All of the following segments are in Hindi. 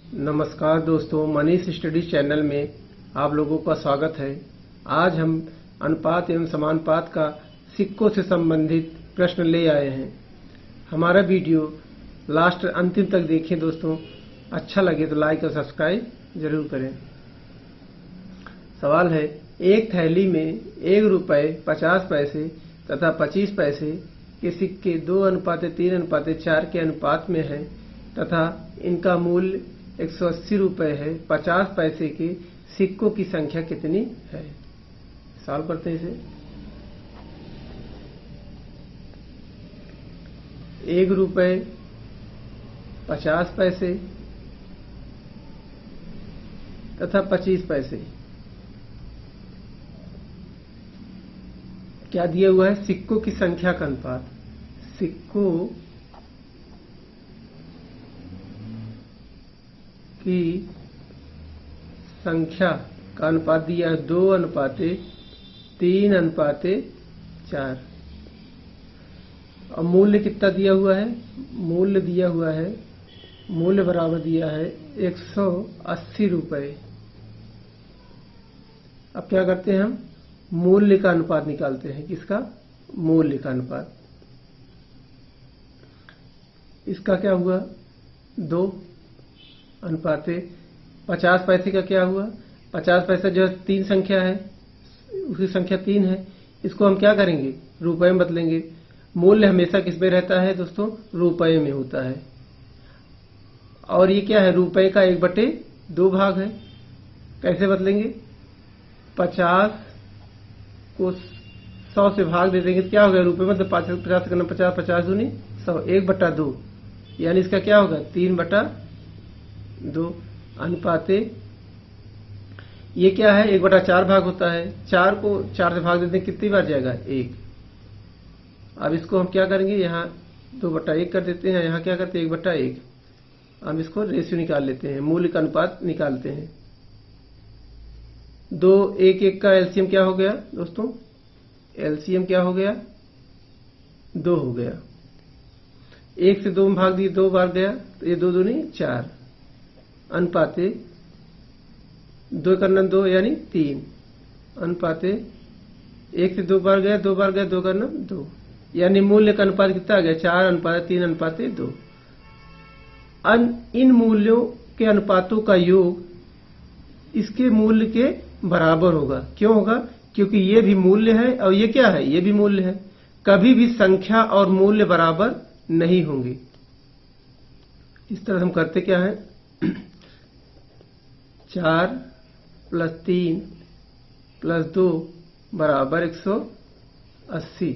नमस्कार दोस्तों, मनीष स्टडी चैनल में आप लोगों का स्वागत है। आज हम अनुपात एवं समानुपात का सिक्कों से संबंधित प्रश्न ले आए हैं। हमारा वीडियो लास्ट अंतिम तक देखें दोस्तों। अच्छा लगे तो लाइक और सब्सक्राइब जरूर करें। सवाल है, एक थैली में 1 रुपये 50 पैसे तथा 25 पैसे के सिक्के 2:3:4 के अनुपात में हैं तथा इनका मूल्य 180 रुपये है। 50 पैसे के सिक्कों की संख्या कितनी है? सॉल्व करते हैं इसे। 1 रुपये 50 पैसे तथा 25 पैसे क्या दिया हुआ है? सिक्कों की संख्या का अनुपात। सिक्कों की संख्या का अनुपात दिया है 2:3:4। और मूल्य कितना दिया हुआ है? मूल्य दिया हुआ है, मूल्य बराबर दिया है 180 रुपये। अब क्या करते हैं हम? मूल्य का अनुपात निकालते हैं। किसका? मूल्य का अनुपात। इसका क्या हुआ? 2:50 पैसे का क्या हुआ? 50 पैसा जो 3 संख्या है, उसकी संख्या 3 है। इसको हम क्या करेंगे? रुपए में बदलेंगे। मूल्य हमेशा किस में रहता है दोस्तों? रुपए में होता है। और ये क्या है? रुपए का 1/2 भाग है। कैसे बदलेंगे? 50 को 100 से भाग दे देंगे तो क्या हो गया? रुपए मतलब 50 करना 50, 50 दूनी 100, 1/2, यानी इसका क्या होगा? 3/2 अनुपाते। ये क्या है? 1/4 भाग होता है। 4 को 4 से भाग देते हैं, कितनी बार जाएगा? 1। अब इसको हम क्या करेंगे? यहाँ 2/1 कर देते हैं, यहाँ क्या करते हैं? 1/1। हम इसको रेशियो निकाल लेते हैं, मूल्य का अनुपात निकालते हैं। 2, 1, 1 का एलसीएम क्या हो गया दोस्तों? एलसीएम क्या हो गया? 2 हो गया। 1 से 2 में भाग दिए, 2 बार गया तो ये 2 दूनी 4 अनुपाते 2 करना 2 यानी 3 अनुपाते 1 से 2 बार गया, 2 बार गया, 2 करना 2, यानी मूल्य का अनुपात कितना आ गया? 4:3:2। इन मूल्यों के अनुपातों का योग इसके मूल्य के बराबर होगा। क्यों होगा? क्योंकि ये भी मूल्य है और ये क्या है? ये भी मूल्य है। कभी भी संख्या और मूल्य बराबर नहीं होंगे। इस तरह हम करते क्या है? 4 + 3 + 2 बराबर 180।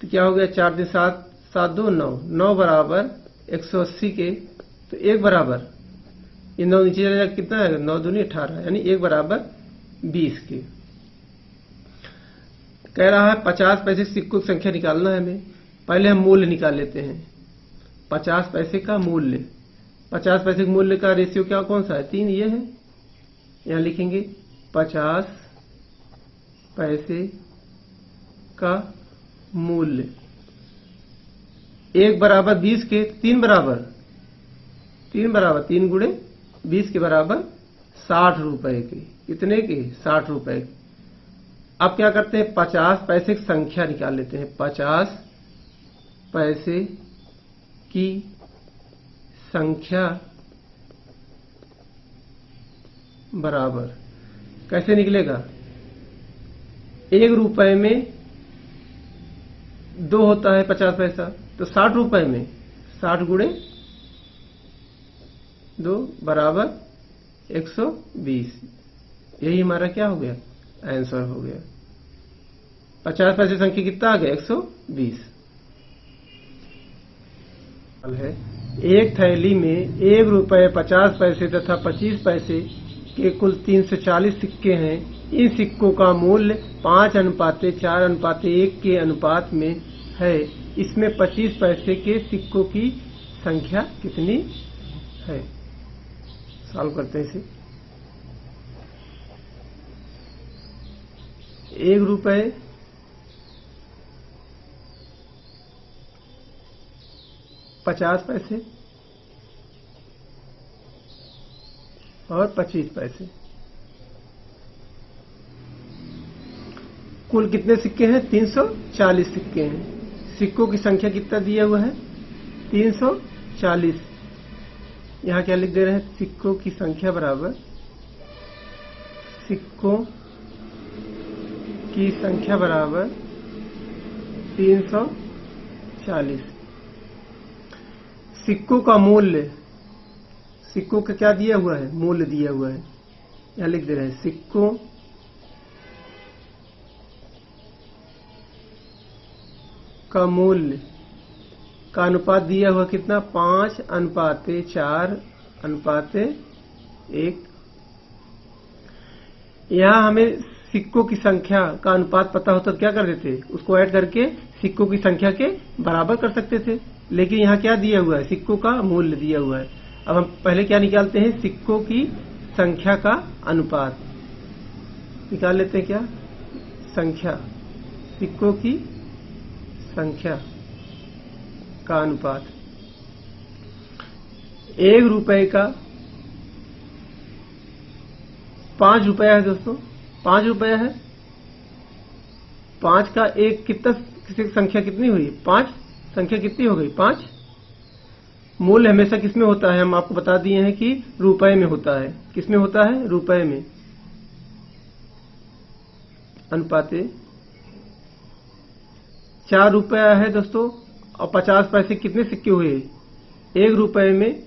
तो क्या हो गया? 4 दिन 7, 7 2 9, 9 बराबर 180 के, तो 1 बराबर, ये 9 नीचे चला जाएगा, कितना है? 9 दूनी 18, यानी 1 बराबर 20 के। कह रहा है 50 पैसे सिक्कों की संख्या निकालना है हमें। पहले हम मूल्य निकाल लेते हैं। 50 पैसे का मूल्य, 50 पैसे के मूल्य का रेशियो क्या कौन सा है? 3। ये है, यहां लिखेंगे 50 पैसे का मूल्य 1 बराबर 20 के, 3 बराबर 3 गुणे 20 के बराबर 60 रुपए के। कितने के? 60 रुपए के। अब क्या करते हैं? 50 पैसे की संख्या निकाल लेते हैं। 50 पैसे की संख्या बराबर कैसे निकलेगा? 1 रुपए में 2 होता है 50 पैसा, तो 60 रुपए में 60 गुणे 2 बराबर 120। यही हमारा क्या हो गया? आंसर हो गया। 50 पैसे संख्या कितना आ गया? 120 है। एक थैली में 1 रुपये 50 पैसे तथा 25 पैसे के कुल 340 सिक्के हैं। इन सिक्कों का मूल्य 5:4:1 के अनुपात में है। इसमें 25 पैसे के सिक्कों की संख्या कितनी है? सॉल्व करते हैं इसे। 1 रुपये 50 पैसे और 25 पैसे। कुल कितने सिक्के हैं? 340 सिक्के हैं। सिक्कों की संख्या कितना दिया हुआ है? 340। यहां क्या लिख दे रहे हैं? सिक्कों की संख्या बराबर सिक्कों की संख्या बराबर 340। सिक्कों का मूल्य, सिक्कों का क्या दिया हुआ है? मूल्य दिया हुआ है। यहां लिख दे रहे हैं सिक्कों का मूल्य का अनुपात दिया हुआ कितना? 5:4:1। यहां हमें सिक्कों की संख्या का अनुपात पता होता तो क्या कर देते? उसको ऐड करके सिक्कों की संख्या के बराबर कर सकते थे। लेकिन यहां क्या दिया हुआ है? सिक्कों का मूल्य दिया हुआ है। अब हम पहले क्या निकालते हैं? सिक्कों की संख्या का अनुपात निकाल लेते हैं। क्या? संख्या, सिक्कों की संख्या का अनुपात। 1 रुपए का 5 रुपया है दोस्तों, 5 रुपया है। 5 का एक कितना संख्या कितनी हुई? 5 संख्या कितनी हो गई? 5। मूल्य हमेशा किसमें होता है? हम आपको बता दिए हैं कि रुपए में होता है। किसमें होता है? रुपए में। अनुपाते 4 रुपया है दोस्तों, और 50 पैसे कितने सिक्के हुए? 1 रुपए में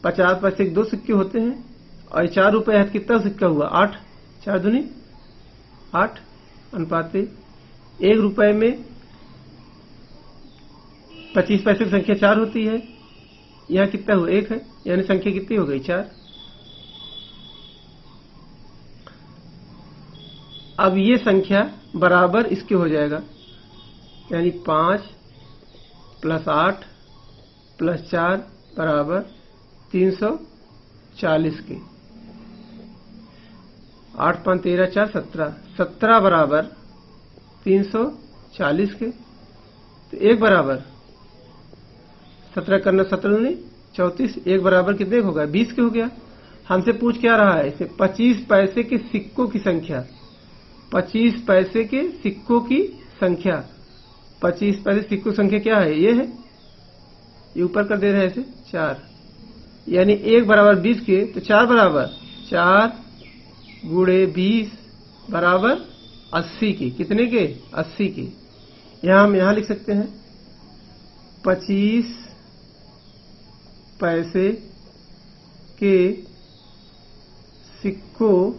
50 पैसे के 2 सिक्के होते हैं, और 4 रुपए है कितना सिक्का हुआ? 8। 4 दूनी 8। अनुपाते 1 रुपए में 25 पैसे की संख्या 4 होती है। यहां कितना हुआ? 1 है, यानी संख्या कितनी हो गई? 4। अब ये संख्या बराबर इसके हो जाएगा, यानी 5 + 8 + 4 बराबर 340 के। 8 5 13 4 17, 17 बराबर 340 के। तो 1 बराबर 17 करना 17 नहीं 34, 1 बराबर कितने हो गया? 20 के हो गया। हमसे पूछ क्या रहा है? इसे 25 पैसे के सिक्कों की संख्या, 25 पैसे के सिक्कों की संख्या। 25 पैसे सिक्कों की संख्या क्या है? ये है, ये ऊपर कर दे रहे हैं इसे 4, यानी 1 बराबर 20 के। तो 4 बराबर 4 × 20 बराबर 80 के। कितने के? 80 के। यहां हम यहां लिख सकते हैं 25 पैसे के सिक्कों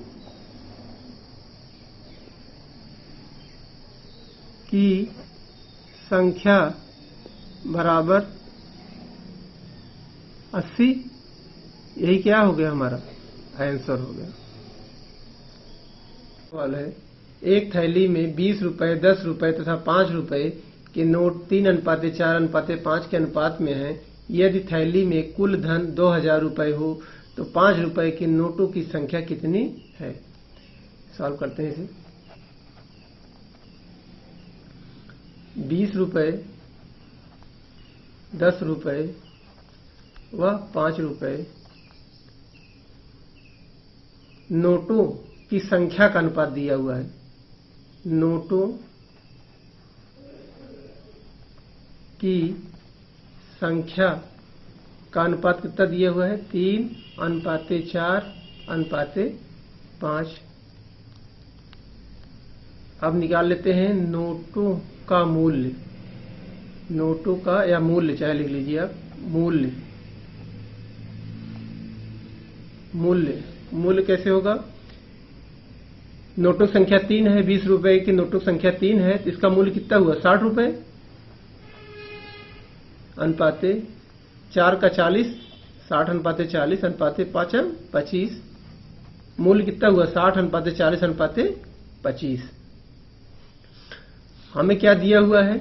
की संख्या बराबर 80। यही क्या हो गया? हमारा आंसर हो गया। सवाल है, एक थैली में 20 रुपए, 10 रुपए तथा 5 रुपए के नोट 3:4:5 के अनुपात में हैं। यदि थैली में कुल धन 2000 रुपए हो तो 5 रुपए के नोटों की संख्या कितनी है? सॉल्व करते हैं इसे। 20 रुपए, 10 रुपए व 5 रुपए नोटों की संख्या का अनुपात दिया हुआ है। नोटों की संख्या का अनुपात कितना दिया हुआ है? 3:4:5। अब निकाल लेते हैं नोटों का मूल्य। नोटों का या मूल्य चाहे लिख लीजिए आप। मूल्य, मूल्य मूल्य कैसे होगा? नोटों की संख्या 3 है, 20 रुपए की नोटों की संख्या 3 है, तो इसका मूल्य कितना हुआ? 60 रुपए। अनुपाते 4 का 40, 60:40 अनुपाते 5 25। मूल्य कितना हुआ? 60:40:25। हमें क्या दिया हुआ है?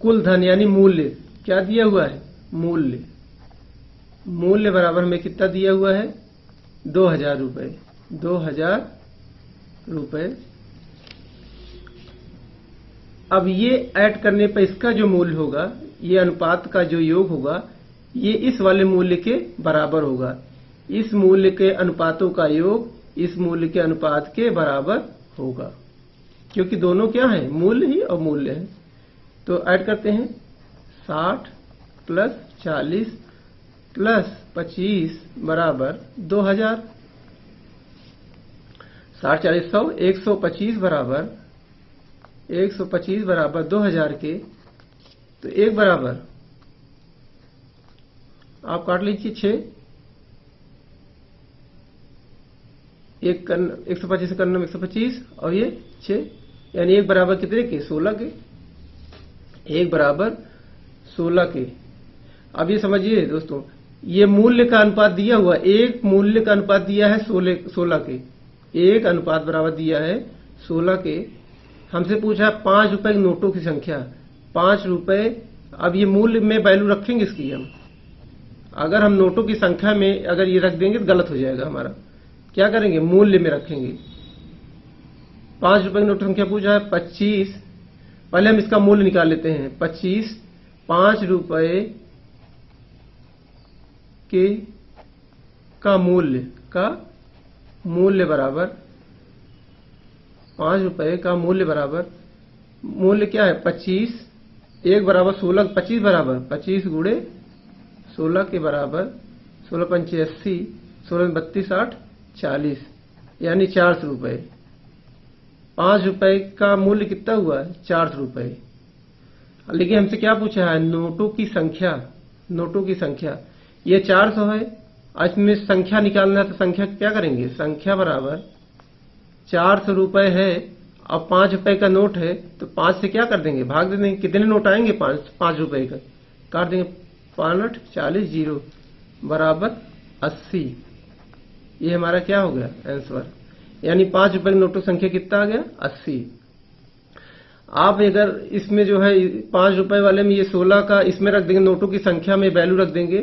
कुल धन यानी मूल्य। क्या दिया हुआ है? मूल्य। मूल्य बराबर हमें कितना दिया हुआ है? 2000 रुपए। 2000 रुपए। अब ये ऐड करने पर इसका जो मूल्य होगा, ये अनुपात का जो योग होगा, ये इस वाले मूल्य के बराबर होगा। इस मूल्य के अनुपातों का योग इस मूल्य के अनुपात के बराबर होगा, क्योंकि दोनों क्या है, मूल्य ही और मूल्य है। तो ऐड करते हैं 60 प्लस 40 प्लस 25 बराबर 2000। 60 40 100 125 बराबर 2000 के, तो एक बराबर आप काट लीजिए 6, 125 से करना 125 और ये 6, यानी एक बराबर कितने के, 16 के। एक बराबर 16 के। अब ये समझिए दोस्तों, ये मूल्य का अनुपात दिया हुआ, एक मूल्य का अनुपात दिया है 16 के, एक अनुपात बराबर दिया है 16 के। हमसे पूछा 5 रुपए के नोटों की संख्या, 5 रुपए। अब ये मूल्य में वैल्यू रखेंगे इसकी हम, अगर हम नोटों की संख्या में अगर ये रख देंगे तो गलत हो जाएगा हमारा। क्या करेंगे, मूल्य में रखेंगे। 5 रुपए की नोट संख्या पूछा है 25, पहले हम इसका मूल्य निकाल लेते हैं। 25 5 रुपए के का मूल्य बराबर 5 रुपए का मूल्य बराबर, मूल्य क्या है 25, एक बराबर 16, 25 बराबर 25 गुणे 16 के बराबर 16 पंचे 80, 16 32 8 40, यानी 400 रुपए। 5 रुपए का मूल्य कितना हुआ, 400 रुपए। लेकिन हमसे क्या पूछा है, नोटों की संख्या। ये 400 है, इसमें संख्या निकालना है तो संख्या क्या करेंगे, संख्या बराबर 400 रुपए है। अब 5 रुपए का नोट है तो 5 से क्या कर देंगे, भाग दे देंगे। कितने नोट आएंगे, 5 रुपए का, काट देंगे 5 8 40 0 बराबर 80। ये हमारा क्या हो गया आंसर, यानी 5 रुपए की नोटों की संख्या कितना आ गया, 80। आप अगर इसमें जो है 5 रुपए वाले में ये 16 का इसमें रख देंगे, नोटों की संख्या में वैल्यू रख देंगे,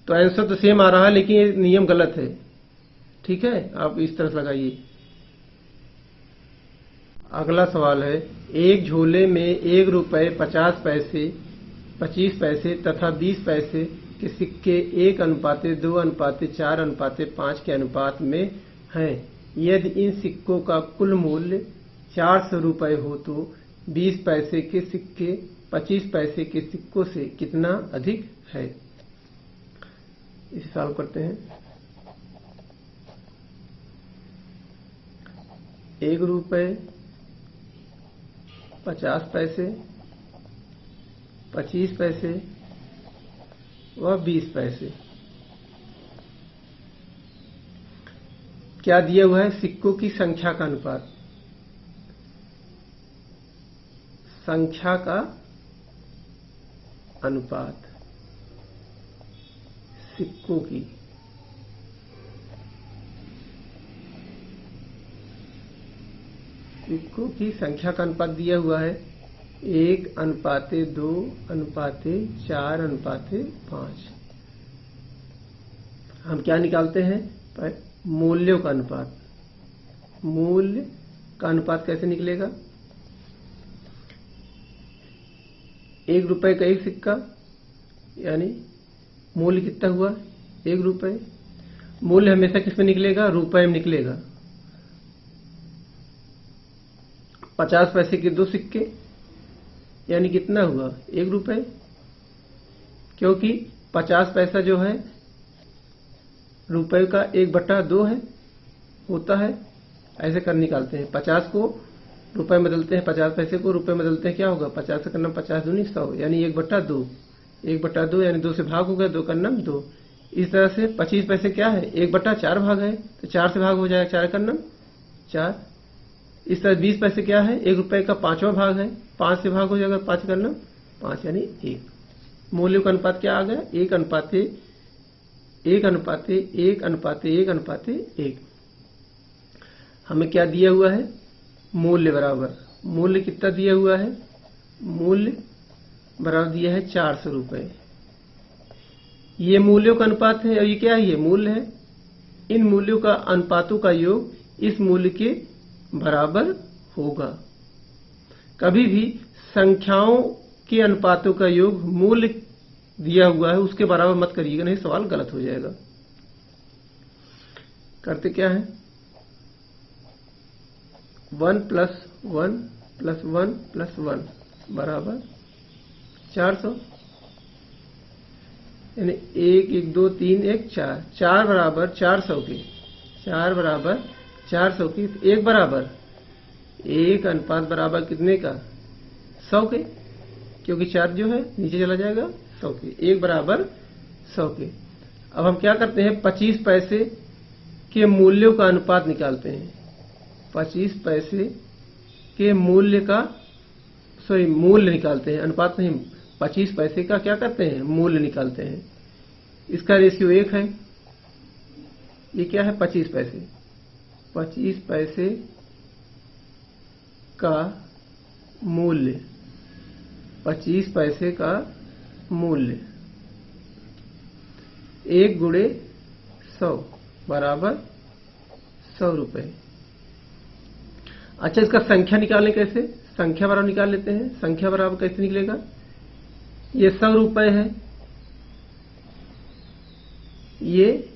तो आंसर तो सेम आ रहा है, लेकिन ये नियम गलत है। ठीक है, आप इस तरह से लगाइए। अगला सवाल है, एक झोले में 1 रुपए 50 पैसे 25 पैसे तथा 20 पैसे के सिक्के 1:2:4:5 के अनुपात में हैं। यदि इन सिक्कों का कुल मूल्य 400 रुपए हो तो 20 पैसे के सिक्के 25 पैसे के सिक्कों से कितना अधिक है। इसे सॉल्व करते हैं। 1 रुपए 50 पैसे 25 पैसे व 20 पैसे। क्या दिया हुआ है, सिक्कों की संख्या का अनुपात, संख्या का अनुपात सिक्कों की। सिक्कों की संख्या का अनुपात दिया हुआ है 1:2:4:5। हम क्या निकालते हैं, मूल्यों का अनुपात। मूल्य का अनुपात कैसे निकलेगा, 1 रुपए का एक सिक्का, यानी मूल्य कितना हुआ 1 रुपए। मूल्य हमेशा किस में निकलेगा, रुपए में निकलेगा। 50 पैसे के 2 सिक्के, यानी कितना हुआ 1 रुपए, क्योंकि 50 पैसा जो है रुपए का 1/2 है होता है। ऐसे कर निकालते हैं, 50 को रुपए में बदलते हैं, 50 पैसे को रुपए में बदलते हैं, क्या होगा 50 से करना 50 दूनी 100, यानी 1/2, 1/2 यानी 2 से भाग हो गया, 2 करना 2। इस तरह से 25 पैसे क्या है 1/4 भाग है, तो 4 से भाग हो जाएगा, 4 करना 4। इस तरह 20 पैसे क्या है 1 रुपए का 5वां भाग है, 5 से भाग हो जाएगा, 5 करना 5 यानी 1। मूल्यों का अनुपात क्या आ गया, 1:1:1:1:1:1। हमें क्या दिया हुआ है, मूल्य बराबर, मूल्य कितना दिया हुआ है, मूल्य बराबर दिया है 400 रुपए। ये मूल्यों का अनुपात है और ये क्या है, ये मूल्य है। इन मूल्यों का अनुपातों का योग इस मूल्य के बराबर होगा। कभी भी संख्याओं के अनुपातों का योग मूल्य दिया हुआ है उसके बराबर मत करिएगा, नहीं सवाल गलत हो जाएगा। करते क्या है, 1 + 1 + 1 + 1 बराबर 400, यानी 1 1 2 3 1 4, 4 बराबर 400 के, 4 बराबर 400 के, 1 बराबर 1 अनुपात बराबर कितने का, 100 के, क्योंकि 4 जो है नीचे चला जाएगा 100 के, 1 बराबर 100 के। अब हम क्या करते हैं, 25 पैसे के मूल्यों का अनुपात निकालते हैं। 25 पैसे के मूल्य का मूल्य निकालते हैं, अनुपात नहीं। 25 पैसे का क्या करते हैं, मूल्य निकालते हैं। इसका रेशियो 1 है। ये क्या है, 25 पैसे। 25 पैसे का मूल्य, 25 पैसे का मूल्य 1 × 100 बराबर 100 रुपए। अच्छा, इसका संख्या निकालें कैसे, संख्या बराबर निकाल लेते हैं। संख्या बराबर कैसे निकलेगा, ये 100 रुपए है, ये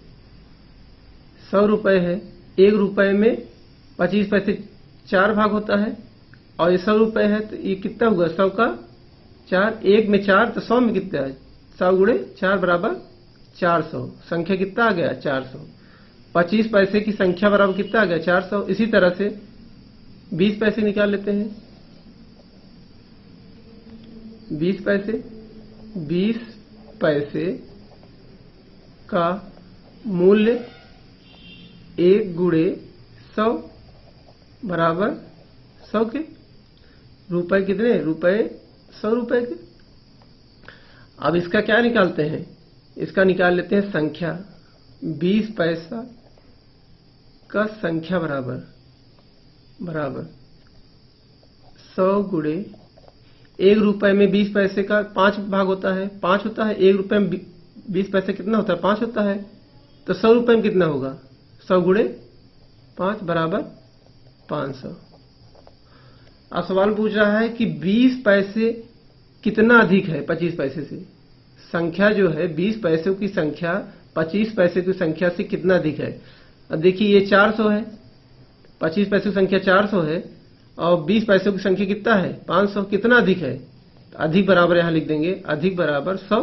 100 रुपए है। 1 रुपए में 25 पैसे 4 भाग होता है, और ये 100 रुपए है, तो ये कितना हुआ, 100 का 4, 1 में 4, तो 100 में कितना है, 100 × 4 बराबर 400। संख्या कितना आ गया, 400। 25 पैसे की संख्या बराबर कितना आ गया, 400। इसी तरह से 20 पैसे निकाल लेते हैं। 20 पैसे, 20 पैसे का मूल्य 1 × 100 बराबर 100 के। रुपए कितने, रुपए 100 रुपए के। अब इसका क्या निकालते हैं, इसका निकाल लेते हैं संख्या। 20 पैसा का संख्या बराबर 100 × 1 रुपए में 20 पैसे का 5 भाग होता है, 5 होता है। 1 रुपए में 20 पैसे कितना होता है, 5 होता है। तो 100 रुपए में कितना होगा, 100 × 5 बराबर 500। अब सवाल पूछ रहा है कि 20 पैसे कितना अधिक है 25 पैसे से। संख्या जो है, 20 पैसों की संख्या 25 पैसे की संख्या से कितना अधिक है। अब देखिए, ये 400 है, 25 पैसों की संख्या 400 है, और 20 पैसों की संख्या कितना है, 500। कितना अधिक है, अधिक बराबर यहां लिख देंगे, अधिक बराबर 100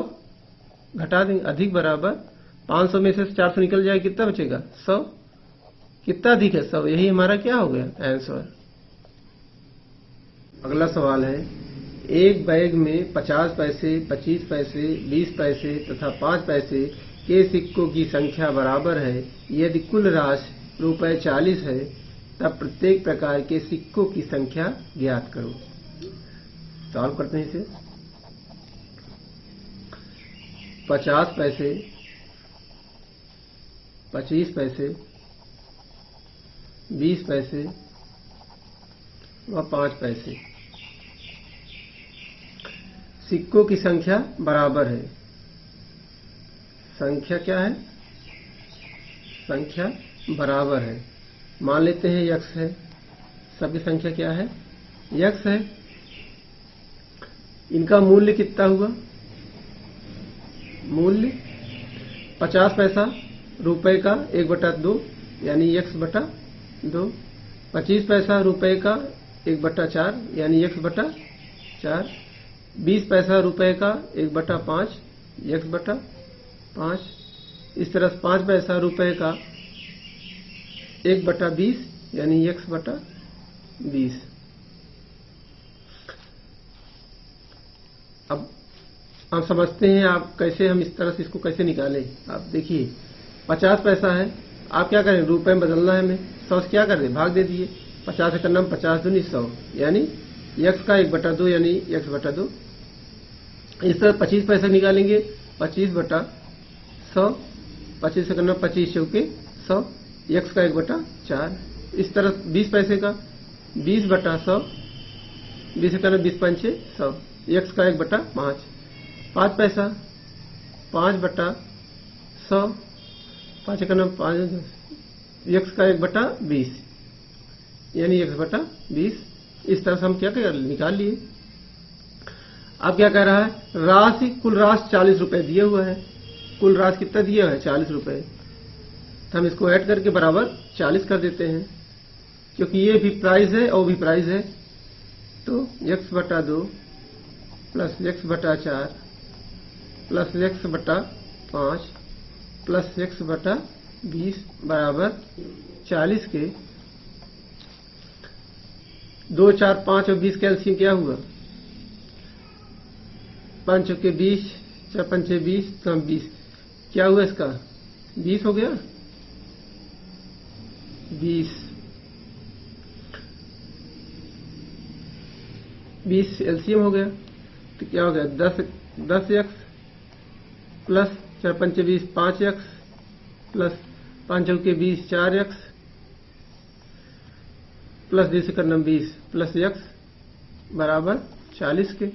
घटा देंगे, अधिक बराबर 500 में से 400 निकल जाएगा, कितना बचेगा, 100। कितना अधिक है, 100। यही हमारा क्या हो गया, आंसर। अगला सवाल है, एक बैग में 50 पैसे, 25 पैसे, 20 पैसे तथा 5 पैसे के सिक्कों की संख्या बराबर है। यदि कुल राशि रुपए 40 है, तब प्रत्येक प्रकार के सिक्कों की संख्या ज्ञात करो। सॉल्व करते हैं इसे। 50 पैसे, 25 पैसे, 20 पैसे व 5 पैसे सिक्कों की संख्या बराबर है। संख्या क्या है, संख्या बराबर है। मान लेते हैं x है, सबकी संख्या क्या है, x है। इनका मूल्य कितना हुआ, मूल्य 50 पैसा रुपए का 1/2 यानी x/2। 25 पैसा रुपए का 1/4 यानी x/4। 20 पैसा रुपए का 1/5 x/5। इस तरह 5 पैसा रुपए का 1/20 यानी x/20। अब हम समझते हैं आप कैसे, हम इस तरह से इसको कैसे निकालें। आप देखिए, 50 पैसा है, आप क्या करें, रुपए में बदलना है हमें। 100 से क्या कर दे, भाग दे दिए। 50 से करना 50 दूनी 100 यानी x का 1/2 यानी x/2। इस तरह 25 पैसा निकालेंगे, 25/100। 25 से करना 25 चौके 100, x का 1/4। इस तरह 20 पैसे का 20/100, 20 से करना 20 पंचे 100, x का 1/5। 5 पैसा 5/100, 5 से करना 5, x का 1/20 यानी x/20। इस तरह से हम क्या निकाल लिए। अब क्या कह रहा है, राशि, कुल राशि 40 रुपए दिए हुआ है। कुल राशि कितना दिया है, 40 रुपए। हम इसको ऐड करके बराबर 40 कर देते हैं, क्योंकि ये भी प्राइस है और भी प्राइस है। तो x/2 plus x/4 plus x/5 plus x/20 बराबर 40 के 2, 4, 5 और 20 का एलसीएम क्या हुआ? 5 के 20, 4 पंचे 20, तो 20 क्या हुआ इसका? 20 हो गया। 20 एलसीएम हो गया, तो क्या हो गया? 10x प्लस 4 पंचे 20 5x प्लस 5 के 20 4x प्लस 20 का 20 प्लस x बराबर 40 के।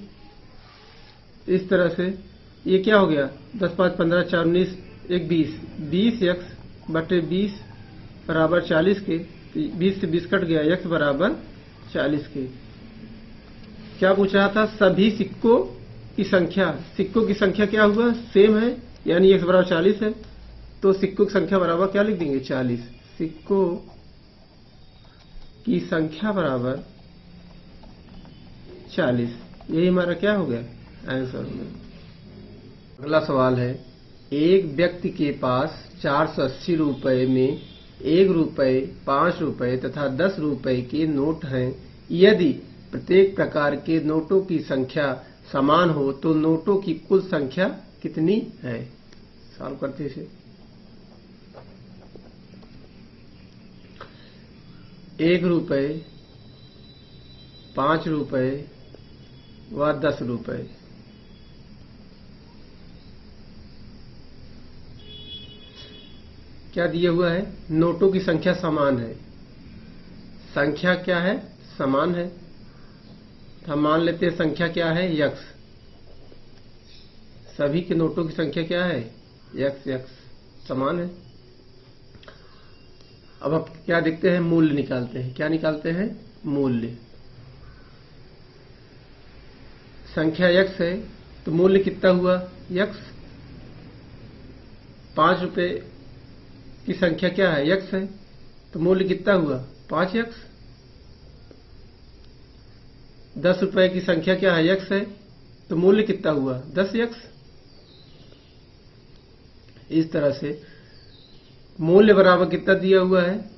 इस तरह से ये क्या हो गया? 10, 5, 15, 4, 19, 1, 20, 20x/20 बराबर 40 के। 20 से 20 कट गया, x बराबर 40 के। क्या पूछ रहा था? सभी सिक्कों की संख्या। सिक्कों की संख्या क्या हुआ? सेम है, यानी x बराबर 40 है, तो सिक्कों की संख्या बराबर क्या लिख देंगे? 40। सिक्कों की संख्या बराबर 40। यही हमारा क्या हो गया? आंसर हो गया। अगला सवाल है, एक व्यक्ति के पास 480 रुपए में 1 रुपए, 5 रुपए तथा 10 रुपए के नोट हैं। यदि प्रत्येक प्रकार के नोटों की संख्या समान हो तो नोटों की कुल संख्या कितनी है? सॉल्व करते इसे। 1 रुपए, 5 रुपए व 10 रुपए। क्या दिया हुआ है? नोटों की संख्या समान है। संख्या क्या है? समान है। हम मान लेते हैं संख्या क्या है? x। सभी के नोटों की संख्या क्या है? x समान है। अब आप क्या देखते हैं? मूल्य निकालते हैं। क्या निकालते हैं? मूल्य। संख्या x है तो मूल्य कितना हुआ? x। 5 रुपए की संख्या क्या है? x है, तो मूल्य कितना हुआ? 5x। 10 रुपए की संख्या क्या है? x है, तो मूल्य कितना हुआ? 10x। इस तरह से मूल्य बराबर कितना दिया हुआ है?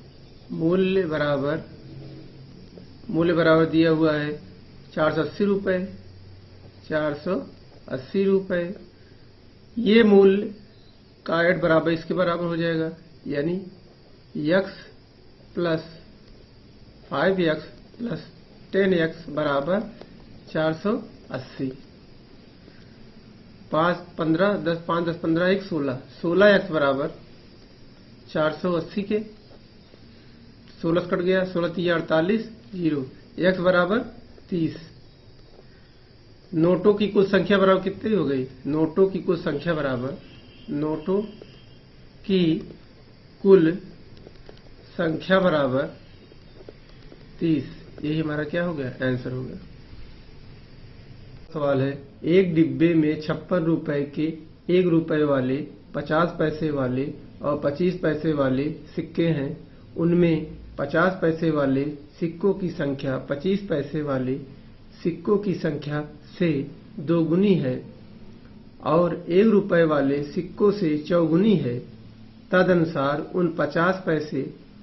मूल्य बराबर दिया हुआ है 480 रुपए। 480 रुपए। ये मूल्य का ऐड बराबर इसके बराबर हो जाएगा, यानी x plus 5x plus 10x बराबर 480। 5, 15, 10, 5, 10, 15, 1, 16। 16x बराबर 480 के। 16 कट गया, 16 3 48, 0। x बराबर 30। नोटों की कुल संख्या बराबर कितनी हो गई? नोटों की कुल संख्या बराबर, नोटों की कुल संख्या बराबर 30। यही हमारा क्या हो गया? आंसर हो गया। सवाल है, एक डिब्बे में 56 रुपए के 1 रुपए वाले, 50 पैसे वाले और 25 पैसे वाले सिक्के हैं। उनमें 50 पैसे वाले सिक्कों की संख्या 25 पैसे वाले सिक्कों की संख्या से दोगुनी है और 1 रुपए वाले सिक्कों से चौगुनी है। तदनुसार उन 50 पैसे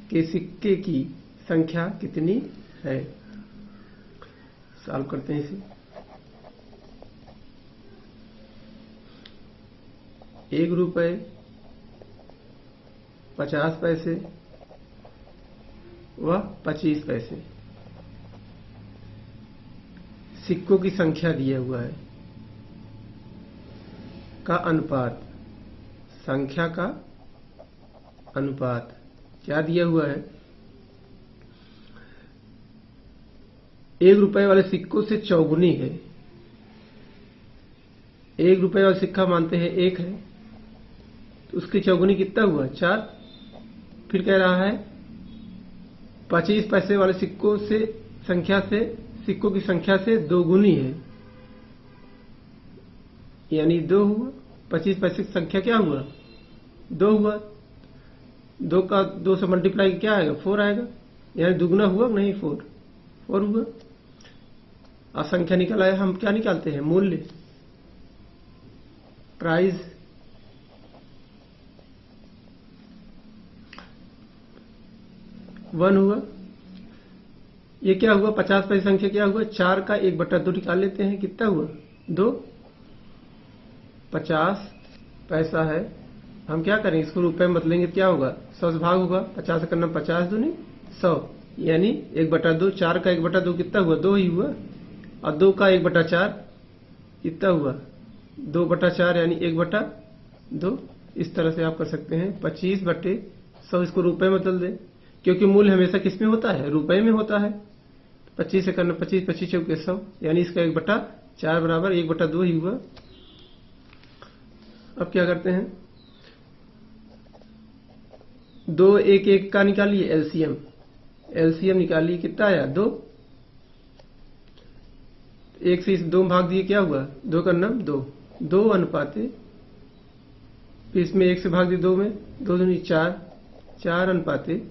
के सिक्के की संख्या कितनी है? सॉल्व करते हैं इसे। 1 रुपए, 50 पैसे व 25 पैसे सिक्कों की संख्या दिया हुआ है का अनुपात। संख्या का अनुपात क्या दिया हुआ है? 1 रुपए वाले सिक्कों से चौगुनी है। 1 रुपए वाला सिक्का मानते हैं 1 है, तो उसकी चौगुनी कितना हुआ? 4। फिर कह रहा है 25 पैसे वाले सिक्कों की संख्या से दोगुनी है, यानी 2 हुआ। 25 पैसे की संख्या क्या हुआ? 2 हुआ। 2 का 2 से मल्टीप्लाई क्या आएगा, 4 आएगा, यानी दुगना हुआ नहीं, 4 हुआ। अब संख्या निकल आया, हम क्या निकालते हैं, मूल्य, प्राइस। वन हुआ। ये क्या हुआ, 50 पैसे संख्या क्या हुआ, 4 का 1/2 निकाल लेते हैं, कितना हुआ, 2। 50 पैसा है, हम क्या करें, इसको रुपए में बदलेंगे क्या होगा, 100 से भाग होगा, 50 से करना 50 दूनी 100, यानी 1/2। 4 का 1/2 कितना हुआ, 2 ही हुआ। और 2 का 1/4 कितना हुआ, 2/4, यानी 1/2। इस तरह से आप कर सकते हैं 25/100। इसको रुपए में बदल दें, क्योंकि मूल्य हमेशा किस में होता है, रुपए में होता है। 25 से करना 25, 25 चौके 100, यानी इसका 1/4 बराबर 1/2 ही हुआ। अब क्या करते हैं, 2 1 1 का निकालिए एलसीएम निकालिए, कितना आया, 2। 1 से इस 2 में भाग दिए, क्या हुआ, 2 का नाम 2 अनुपाते, फिर इसमें 1 से भाग दिए 2 में, 2 दूनी 4 अनुपाते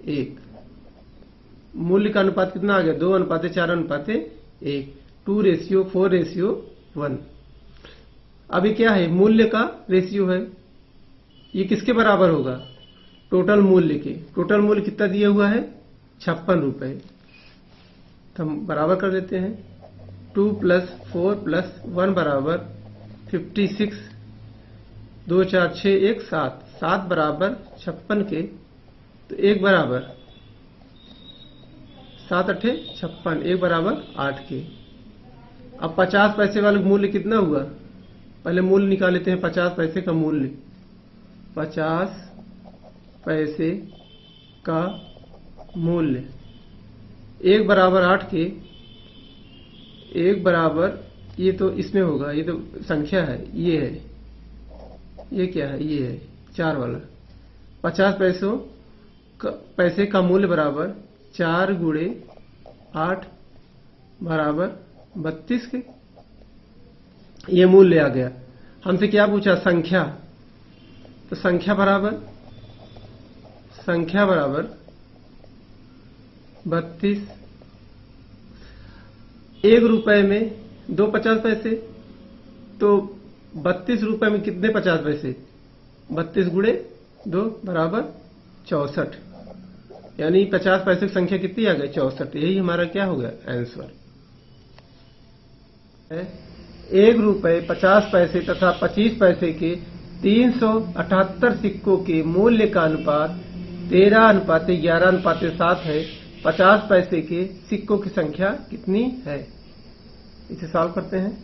1। मूल्य का अनुपात कितना आ गया, 2 अनुपाते 4 अनुपाते 1, 2:4:1। अभी क्या है, मूल्य का रेशियो है, ये किसके बराबर होगा, टोटल मूल्य के। टोटल मूल्य कितना दिया हुआ है, 56 रुपए। तो हम बराबर कर देते हैं, 2 + 4 + 1 बराबर 56, 2 4 6 1 7, 7 बराबर 56 के, तो 1 बराबर 7 8 56, 1 बराबर 8 के। अब 50 पैसे वाला मूल्य कितना हुआ, पहले मूल्य निकाल लेते हैं, 50 पैसे का मूल्य, 50 पैसे का मूल्य 1 बराबर 8 के, 1 बराबर, ये तो इसमें होगा, ये तो संख्या है, ये है, ये क्या है, ये है 4 वाला। 50 पैसे का मूल्य बराबर 4 × 8 बराबर 32 के, ये मूल्य आ गया। हमसे क्या पूछा, संख्या, तो संख्या बराबर 32। 1 रुपए में 2 50 पैसे, तो 32 रुपए में कितने 50 पैसे, 32 × 2 बराबर 64, यानी 50 पैसे की संख्या कितनी आ गई, 64। यही हमारा क्या हो गया, आंसर। 1 रुपए 50 पैसे तथा 25 पैसे के 378 सिक्कों के मूल्य का अनुपात 13:11:7 है। 50 पैसे के सिक्कों की संख्या कितनी है, इसे सॉल्व करते हैं।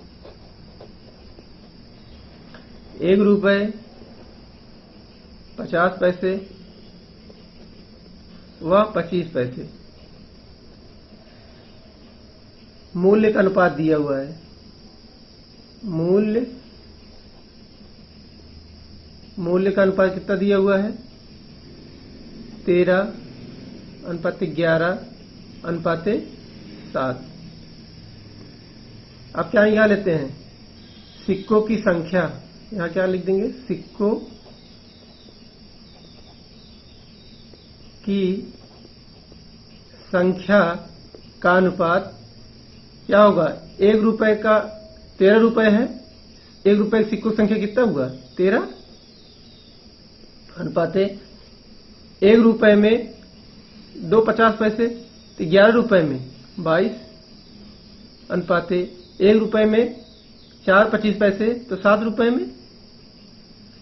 1 रुपए 50 पैसे व 25 पैसे, मूल्य का अनुपात दिया हुआ है, मूल्य का अनुपात कितना दिया हुआ है, 13:11:7। अब क्या निकाल लेते हैं, सिक्कों की संख्या, यहां क्या लिख देंगे, सिक्कों की संख्या का अनुपात क्या होगा, 1 रुपए का 13 रुपए है, 1 रुपए की सिक्कों की संख्या कितना हुआ, 13 अनुपाते 1 रुपए में 2 50 पैसे, तो 11 रुपए में 22 अनुपाते 1 रुपए में 4 25 पैसे, तो 7 रुपए में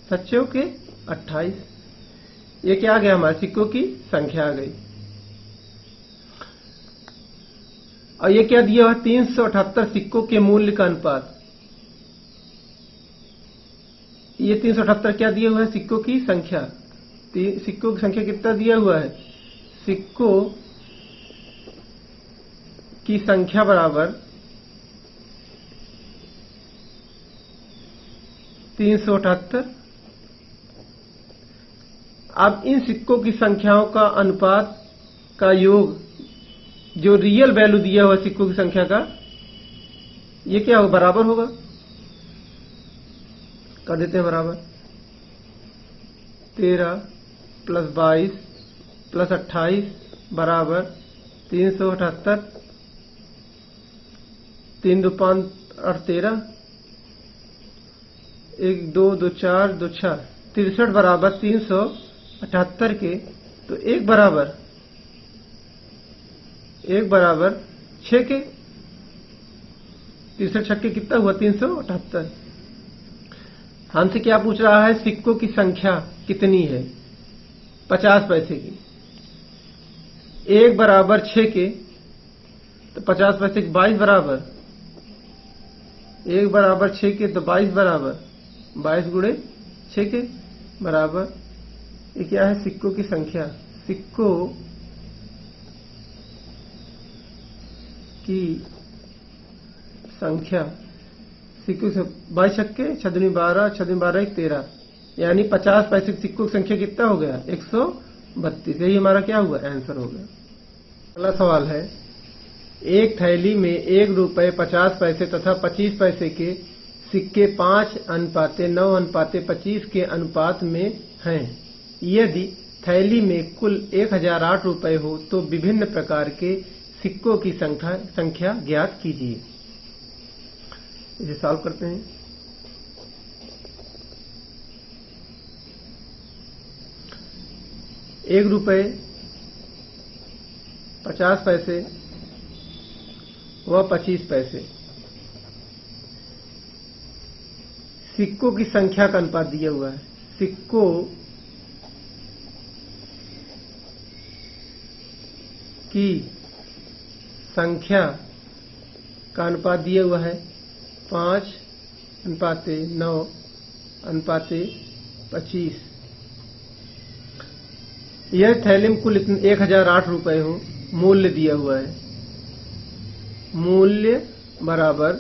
7 के 28। ये क्या आ गया, हमारे सिक्कों की संख्या आ गई। और ये क्या दिया हुआ, 378 सिक्कों के मूल्य का अनुपात। ये 378 क्या दिया हुआ है, सिक्कों की संख्या। सिक्कों की संख्या कितना दिया हुआ है, सिक्कों की संख्या बराबर 378। अब इन सिक्कों की संख्याओं का अनुपात का योग, जो रियल वैल्यू दिया हुआ सिक्कों की संख्या का, ये क्या होगा, बराबर होगा, कर देते हैं बराबर 13 प्लस 22 प्लस 28 बराबर 378, 3 2 5 और 13, 1 2 2 4 2 6 63 बराबर 378 के। तो 1 बराबर 6 के। 63 छक्के कितना हुआ? 378। हमसे क्या पूछ रहा है? सिक्कों की संख्या कितनी है 50 पैसे की। 1 बराबर 6 के, तो 50 पैसे के 22 बराबर, 1 बराबर 6 के, तो 22 बराबर 22 गुणे 6 के बराबर। ये क्या है? सिक्कों की संख्या। सिक्कों की संख्या, सिक्कों से 22 छक्के, 6 दूनी 12, 6 दूनी 12 1 13, यानी 50 पैसे के सिक्कों की संख्या कितना हो गया? 132। यही हमारा क्या हुआ? आंसर हो गया। अगला सवाल है, एक थैली में 1 रुपये 50 पैसे तथा 25 पैसे के सिक्के 5:9:25 के अनुपात में हैं। यदि थैली में कुल 1008 रुपये हो तो विभिन्न प्रकार के सिक्कों की संख्या ज्ञात कीजिए। इसे सॉल्व करते हैं। ₹1 50 पैसे व 25 पैसे सिक्कों की संख्या का अनुपात दिया हुआ है। सिक्कों की संख्या का अनुपात दिया हुआ है 5:9:25। यह थैली में कुल 1008 रुपये हो। मूल्य दिया हुआ है, मूल्य बराबर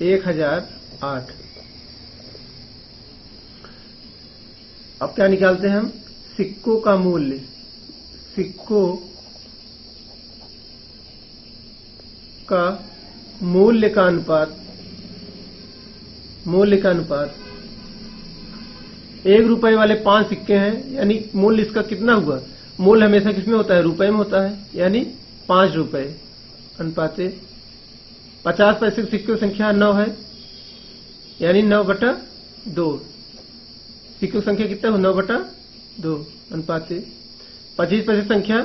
1008। अब क्या निकालते हैं हम? सिक्कों का मूल्य। सिक्कों का मूल्य का अनुपात, 1 रुपए वाले 5 सिक्के हैं, यानी मूल्य इसका कितना हुआ? मूल्य हमेशा किसमें होता है? रुपए में होता है, यानी 5 रुपए अनुपाते 50 पैसे के सिक्कों की संख्या 9 है, यानी 9/2। सिक्कों की संख्या कितना हो? 9/2 अनुपाते 25 पैसे की संख्या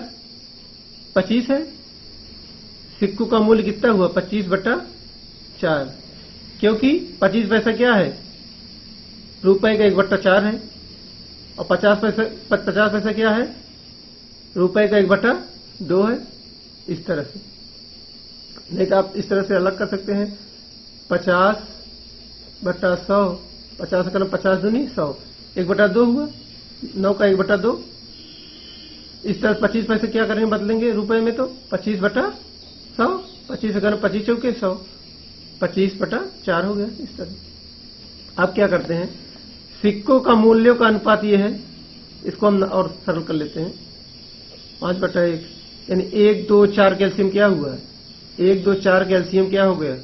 25 है। सिक्कों का मूल्य कितना हुआ? 25/4, क्योंकि 25 पैसा क्या है? रुपए का 1/4 है, और 50 पैसा क्या है? रुपए का 1/2 है। इस तरह से, नहीं तो आप इस तरह से अलग कर सकते हैं। 50/100, 50 का 50 दूनी 100, 1/2 हुआ, 9 का 1/2। इस तरह 25 पैसे क्या करेंगे? बदलेंगे रुपए में, तो 25/100, 25 का 25 चौके 100, 25/4 हो गया। इस तरह अब क्या करते हैं? सिक्कों का मूल्यों का अनुपात ये है, इसको हम और सरल कर लेते हैं। 5/1, यानी 1 2 4 कैल्शियम क्या हुआ? 1 2 4 कैल्शियम क्या हो गया?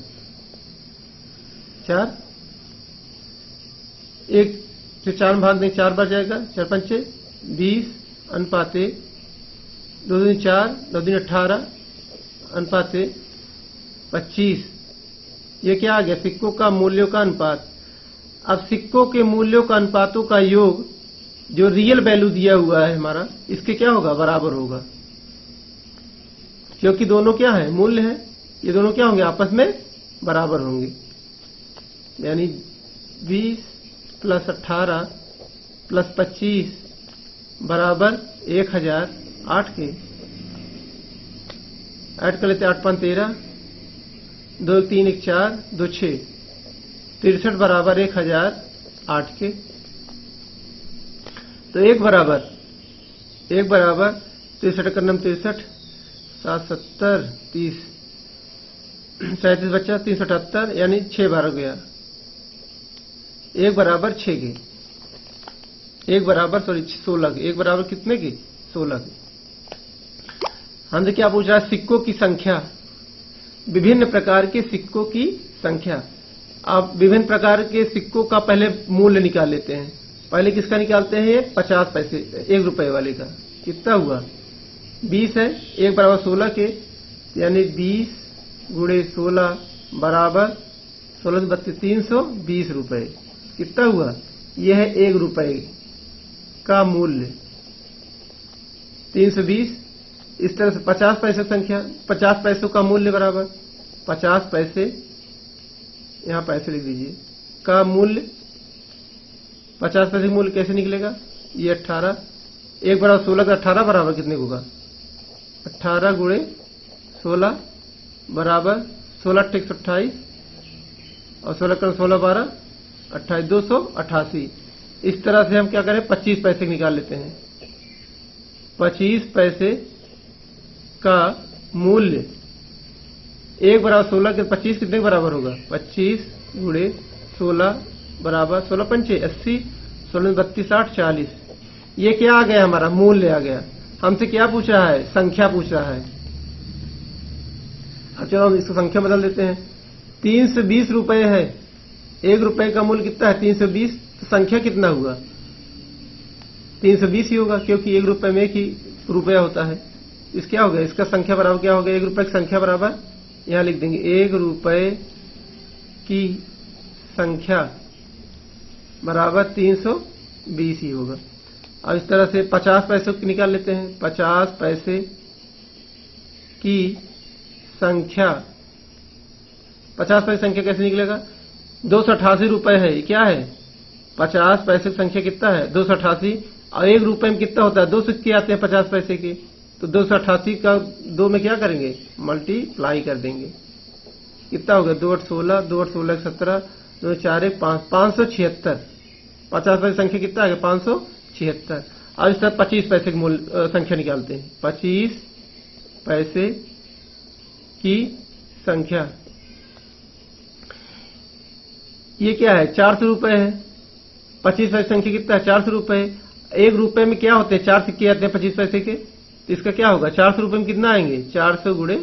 4। 1 से 4 में भाग दें, 4 बार जाएगा, 4 पंचे 20 अनुपाते 2 दूनी 4, 2 दूनी 18 अनुपाते 25। ये क्या आ गया? सिक्कों का मूल्यों का अनुपात। अब सिक्कों के मूल्यों का अनुपातों का योग, जो रियल वैल्यू दिया हुआ है हमारा, इसके क्या होगा? बराबर होगा, क्योंकि दोनों क्या है? मूल्य है। ये दोनों क्या होंगे? आपस में बराबर होंगे, यानी 20 + 18 + 25 बराबर 1008 के। ऐड कर लेते, 8 5 13, 2 3 1 4, 2 6, 63 बराबर 1008 के। तो 1 बराबर 63 का 63, 7 70 30, 37 बच्चा 378, यानी 6 बार हो गया। 1 बराबर 6 के, 1 बराबर 16 के। 1 बराबर कितने के? 16 के। हमसे क्या पूछ रहा है? सिक्कों की संख्या, विभिन्न प्रकार के सिक्कों की संख्या। आप विभिन्न प्रकार के सिक्कों का पहले मूल्य निकाल लेते हैं। पहले किसका निकालते हैं? ये 50 पैसे 1 रुपए वाले का। कितना हुआ? 20 है, 1 बराबर 16 के, यानी 20 गुणे 16 बराबर 16 32 320 रुपए। कितना हुआ? यह है 1 रुपए का मूल्य 320। इस तरह से 50 पैसे संख्या, 50 पैसों का मूल्य बराबर 50 पैसे, यहां पैसे लिख दीजिए, का मूल्य 50 पैसे मूल्य कैसे निकलेगा? ये 18, 1 बराबर 16 का 18 बराबर कितने होगा? 18 गुणे 16 बराबर 16 × 128 और 16 × 16 12 28 288। इस तरह से हम क्या करें? 25 पैसे निकाल लेते हैं। 25 पैसे का मूल्य 1 बराबर 16 के 25 कितने बराबर होगा? 25 गुणे 16 बराबर 16 पंचे 80, 16 32 60 40। ये क्या आ गया? हमारा मूल्य आ गया। हमसे क्या पूछ रहा है? संख्या पूछ रहा है। अब चलो हम इसको संख्या बदल देते हैं। 320 रुपए है, 1 रुपए का मूल्य कितना है? 320। तो संख्या कितना हुआ? 320 ही होगा, क्योंकि 1 रुपए में 1 ही रुपया होता है। इस क्या हो गया? इसका संख्या बराबर क्या हो गया? 1 रुपए की संख्या बराबर, यहां लिख देंगे 1 रुपए की संख्या बराबर 320 ही होगा। अब इस तरह से 50 पैसों की निकाल लेते हैं। 50 पैसे की संख्या, 50 पैसे संख्या कैसे निकलेगा? 288 रुपए है। क्या है? 50 पैसे की संख्या कितना है? 288। और 1 रुपए में कितना होता है? 2 सिक्के आते हैं 50 पैसे के। तो 288 का 2 में क्या करेंगे? मल्टीप्लाई कर देंगे। कितना होगा? 2 8 16, 2 8 16 17, 2 4 1 5, 576। 50 पैसे संख्या कितना है? 576। अब इस तरह 25 पैसे की संख्या निकालते हैं। 25 पैसे की संख्या, ये क्या है? 400 रुपए है। 25 पैसे संख्या कितना है? 400 रुपए। 1 रुपए में क्या होते हैं? 4 सिक्के आते हैं 25 पैसे के। तो इसका क्या होगा? 400 रुपए में कितना आएंगे? 400 गुणे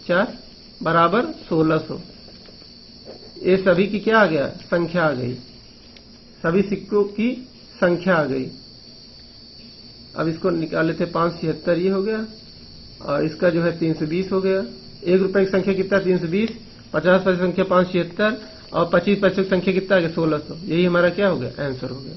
4 बराबर 1600। ये सभी की क्या आ गया? संख्या आ गई। सभी सिक्कों की संख्या आ गई। अब इसको निकाल लेते हैं। 576 ये हो गया, और इसका जो है 320 हो गया। 1 रुपए की संख्या कितना? 320। 50 पैसे संख्या 576, और 25 पैसे की संख्या कितना आ गया? 1600। यही हमारा क्या हो गया? आंसर हो गया।